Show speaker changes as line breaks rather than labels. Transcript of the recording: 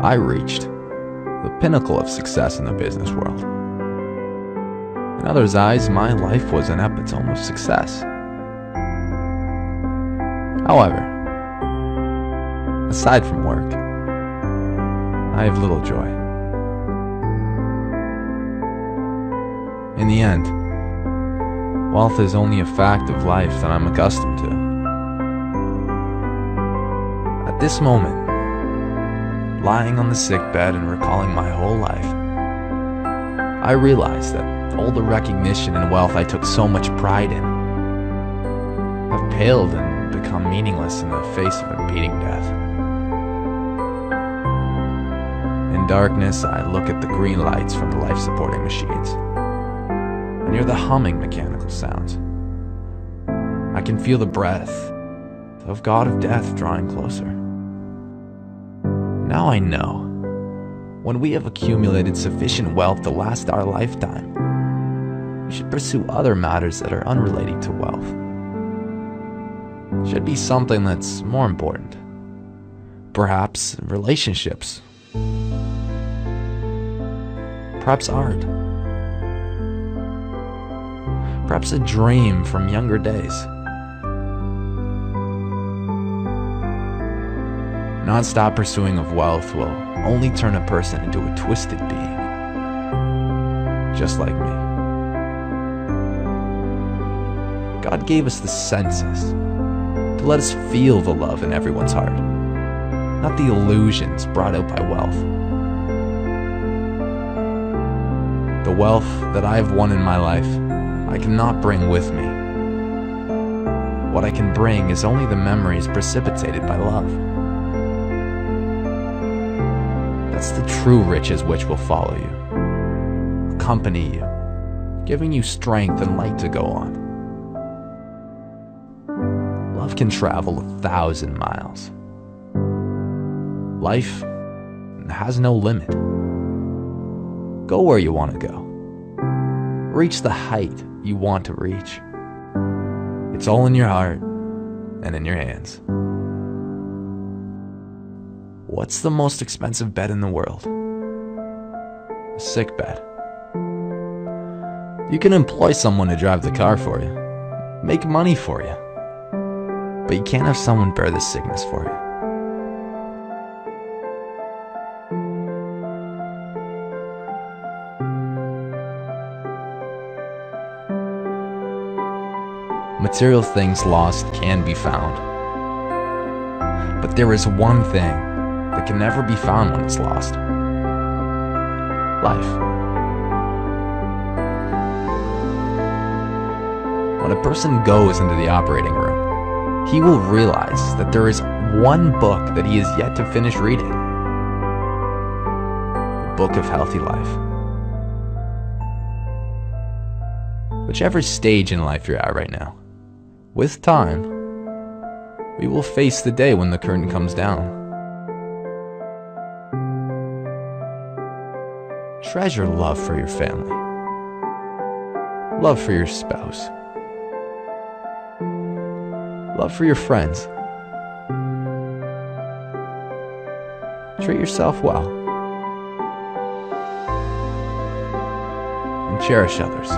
I reached the pinnacle of success in the business world. In others' eyes, my life was an epitome of success. However, aside from work, I have little joy. In the end, wealth is only a fact of life that I'm accustomed to. At this moment, lying on the sickbed and recalling my whole life, I realize that all the recognition and wealth I took so much pride in have paled and become meaningless in the face of impending death. In darkness, I look at the green lights from the life-supporting machines and hear the humming mechanical sounds. I can feel the breath of God of Death drawing closer. Now I know, when we have accumulated sufficient wealth to last our lifetime, we should pursue other matters that are unrelated to wealth. It should be something that's more important. Perhaps relationships. Perhaps art. Perhaps a dream from younger days. Non-stop pursuing of wealth will only turn a person into a twisted being, just like me. God gave us the senses to let us feel the love in everyone's heart, not the illusions brought out by wealth. The wealth that I have won in my life, I cannot bring with me. What I can bring is only the memories precipitated by love. That's the true riches which will follow you, accompany you, giving you strength and light to go on. Love can travel 1,000 miles. Life has no limit. Go where you want to go. Reach the height you want to reach. It's all in your heart and in your hands. What's the most expensive bed in the world? A sick bed. You can employ someone to drive the car for you, make money for you, but you can't have someone bear the sickness for you. Material things lost can be found, but there is one thing that can never be found when it's lost. Life. When a person goes into the operating room, he will realize that there is one book that he has yet to finish reading. The book of healthy life. Whichever stage in life you're at right now, with time, we will face the day when the curtain comes down. Treasure love for your family, love for your spouse, love for your friends. Treat yourself well, and cherish others.